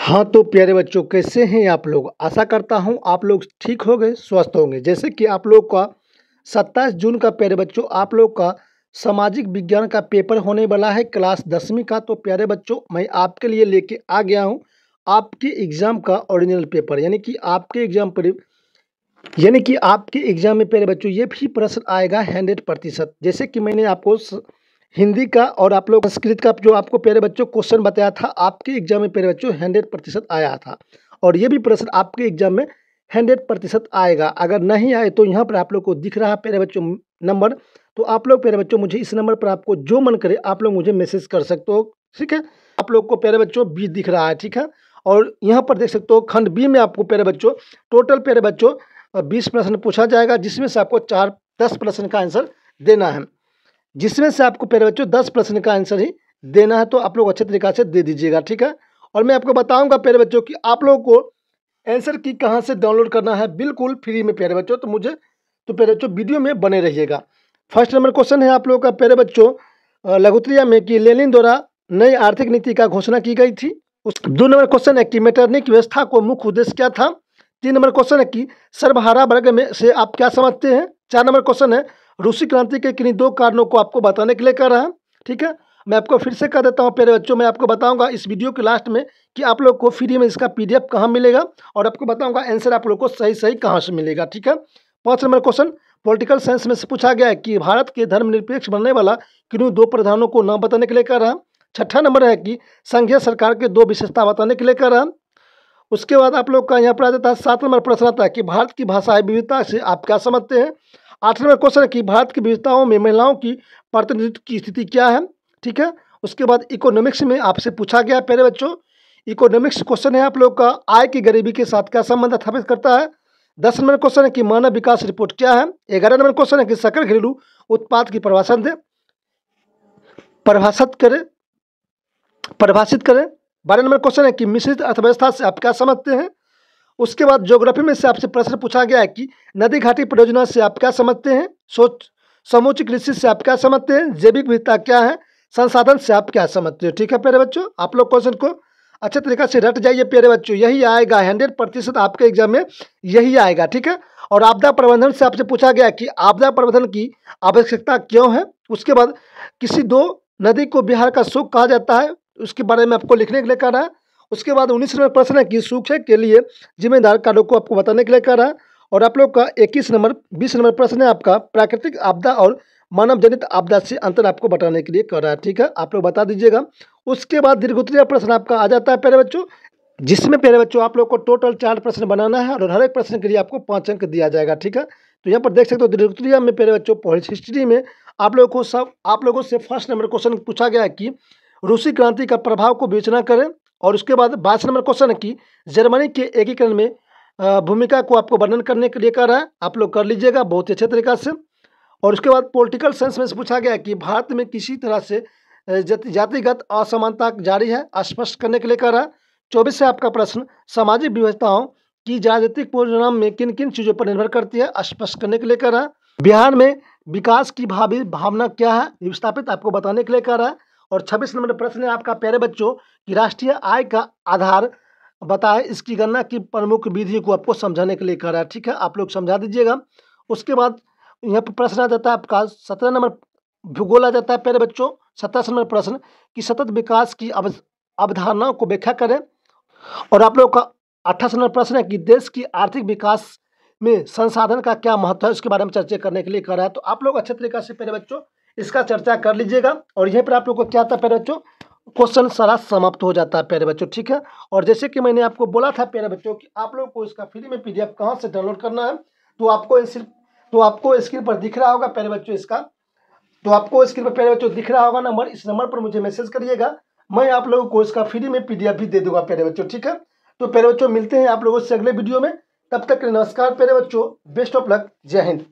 हाँ, तो प्यारे बच्चों कैसे हैं आप लोग? आशा करता हूँ आप लोग ठीक हो गए, स्वस्थ होंगे। जैसे कि आप लोग का 27 जून का प्यारे बच्चों आप लोग का सामाजिक विज्ञान का पेपर होने वाला है क्लास 10वीं का। तो प्यारे बच्चों मैं आपके लिए लेके आ गया हूँ आपके एग्ज़ाम का ओरिजिनल पेपर, यानी कि आपके एग्ज़ाम में प्यारे बच्चों ये भी प्रश्न आएगा 100%। जैसे कि मैंने आपको हिंदी का और आप लोग संस्कृत का जो आपको प्यारे बच्चों क्वेश्चन बताया था, आपके एग्जाम में प्यारे बच्चों 100% आया था। और ये भी प्रश्न आपके एग्जाम में 100% आएगा। अगर नहीं आए तो यहाँ पर आप लोग को दिख रहा है प्यारे बच्चों नंबर, तो आप लोग प्यारे बच्चों मुझे इस नंबर पर आपको जो मन करे आप लोग मुझे मैसेज कर सकते हो, ठीक है। आप लोग को प्यारे बच्चों बी दिख रहा है, ठीक है। और यहाँ पर देख सकते हो खंड बी में आपको प्यारे बच्चों टोटल प्यारे बच्चों 20 प्रश्न पूछा जाएगा, जिसमें से आपको 10 प्रश्न का आंसर देना है। जिसमें से आपको प्यारे बच्चों 10 प्रश्न का आंसर ही देना है, तो आप लोग अच्छे तरीक़ा से दे दीजिएगा, ठीक है। और मैं आपको बताऊंगा प्यारे बच्चों कि आप लोगों को आंसर की कहां से डाउनलोड करना है, बिल्कुल फ्री में प्यारे बच्चों। तो प्यारे बच्चों वीडियो में बने रहिएगा। फर्स्ट नंबर क्वेश्चन है आप लोगों का प्यारे बच्चों लघुत्तरीय में कि लेनिन द्वारा नई आर्थिक नीति का घोषणा की गई थी। 2 नंबर क्वेश्चन है कि मेटरनिक व्यवस्था को मुख्य उद्देश्य क्या था। 3 नंबर क्वेश्चन है कि सर्वहारा वर्ग में से आप क्या समझते हैं। 4 नंबर क्वेश्चन है रूसी क्रांति के किन्हीं 2 कारणों को आपको बताने के लिए कर रहा है, ठीक है। मैं आपको फिर से कह देता हूँ प्यारे बच्चों, मैं आपको बताऊंगा इस वीडियो के लास्ट में कि आप लोग को फ्री में इसका PDF कहाँ मिलेगा, और आपको बताऊंगा आंसर आप लोग को सही कहाँ से मिलेगा, ठीक है। 5 नंबर क्वेश्चन पॉलिटिकल साइंस में से पूछा गया है कि भारत के धर्मनिरपेक्ष बनने वाला किन्हीं 2 प्रधानों को नाम बताने के लिए कर रहा है। 6ठा नंबर है कि संघीय सरकार के 2 विशेषता बताने के लिए कर रहा है। उसके बाद आप लोग का यहाँ पर आ जाता है 7 नंबर प्रश्न आता है कि भारत की भाषाई विविधता से आप क्या समझते हैं। 8 नंबर क्वेश्चन है कि भारत की विविधताओं में महिलाओं की प्रतिनिधित्व की स्थिति क्या है, ठीक है। उसके बाद इकोनॉमिक्स में आपसे पूछा गया प्यारे बच्चों, इकोनॉमिक्स क्वेश्चन है आप लोग का आय की गरीबी के साथ क्या संबंध स्थापित करता है। 10 नंबर क्वेश्चन है कि मानव विकास रिपोर्ट क्या है। 11 नंबर क्वेश्चन है कि सकल घरेलू उत्पाद की परिभाषित करें। 12 नंबर क्वेश्चन है कि मिश्रित अर्थव्यवस्था से आप क्या समझते हैं। उसके बाद ज्योग्राफी में से आपसे प्रश्न पूछा गया है कि नदी घाटी परियोजना से आप क्या समझते हैं। समूची कृषि से आप क्या समझते हैं। जैविक विविधता क्या है। संसाधन से आप क्या समझते हो, ठीक है प्यारे बच्चों। आप लोग क्वेश्चन को अच्छे तरीके से रट जाइए प्यारे बच्चों, यही आएगा 100% आपके एग्जाम में यही आएगा, ठीक है। और आपदा प्रबंधन से आपसे पूछा गया कि आपदा प्रबंधन की आवश्यकता क्यों है। उसके बाद किसी 2 नदी को बिहार का शोक कहा जाता है, उसके बारे में आपको लिखने के लिए कहा है। उसके बाद 19 नंबर प्रश्न है कि सूखे के लिए जिम्मेदार कारणों को आपको बताने के लिए कह रहा है। और आप लोग का 20 नंबर प्रश्न है आपका प्राकृतिक आपदा और मानव जनित आपदा से अंतर आपको बताने के लिए कह रहा है, ठीक है। आप लोग बता दीजिएगा। उसके बाद दीर्घोत्तरीय प्रश्न आपका आ जाता है प्यारे बच्चों, जिसमें प्यारे बच्चों आप लोग को टोटल 4 प्रश्न बनाना है और हर एक प्रश्न के लिए आपको 5 अंक दिया जाएगा, ठीक है। तो यहाँ पर देख सकते हो दीर्घोत्तरीय में प्यारे बच्चों पॉलिटिकल हिस्ट्री में आप लोगों से फर्स्ट नंबर क्वेश्चन पूछा गया है कि रूसी क्रांति का प्रभाव को विवेचना करें। और उसके बाद 22 नंबर क्वेश्चन है कि जर्मनी के एकीकरण में भूमिका को आपको वर्णन करने के लिए कह रहा है, आप लोग कर लीजिएगा बहुत ही अच्छे तरीक़ा से। और उसके बाद पॉलिटिकल साइंस में से पूछा गया है कि भारत में किसी तरह से जातिगत असमानता जारी है, स्पष्ट करने के लिए कह रहा है। 24 से आपका प्रश्न सामाजिक व्यवस्थाओं की राजनीतिक परिणाम में किन किन चीज़ों पर निर्भर करती है, स्पष्ट करने के लिए कह रहा है। बिहार में विकास की भावना क्या है, विस्थापित आपको बताने के लिए कह रहा है। और 26 नंबर प्रश्न है आपका प्यारे बच्चों कि राष्ट्रीय आय का आधार बताएं, इसकी गणना की प्रमुख विधि को आपको समझाने के लिए कह रहा है, ठीक है। आप लोग समझा दीजिएगा। उसके बाद यहाँ पर प्रश्न आ जाता है आपका 17 नंबर भूगोल आ जाता है प्यारे बच्चों। 27 नंबर प्रश्न कि सतत विकास की अवधारणाओं को व्याख्या करें। और आप लोग का 28 नंबर प्रश्न है कि देश की आर्थिक विकास में संसाधन का क्या महत्व है, उसके बारे में चर्चा करने के लिए कह रहा है। तो आप लोग अच्छे तरीके से प्यारे बच्चों इसका चर्चा कर लीजिएगा। और यहीं पर आप लोग को क्या आता है प्यारे बच्चों, क्वेश्चन सारा समाप्त हो जाता है प्यारे बच्चों, ठीक है। और जैसे कि मैंने आपको बोला था प्यारे बच्चों कि आप लोग को इसका फ्री में PDF कहाँ से डाउनलोड करना है, तो आपको स्क्रीन पर दिख रहा होगा प्यारे बच्चों दिख रहा होगा नंबर, इस नंबर पर मुझे मैसेज करिएगा। मैं आप लोगों को इसका फ्री में PDF भी दे दूंगा प्यारे बच्चों, ठीक है। तो प्यारे बच्चों मिलते हैं आप लोगों से अगले वीडियो में, तब तक नमस्कार प्यारे बच्चों, बेस्ट ऑफ लक, जय हिंद।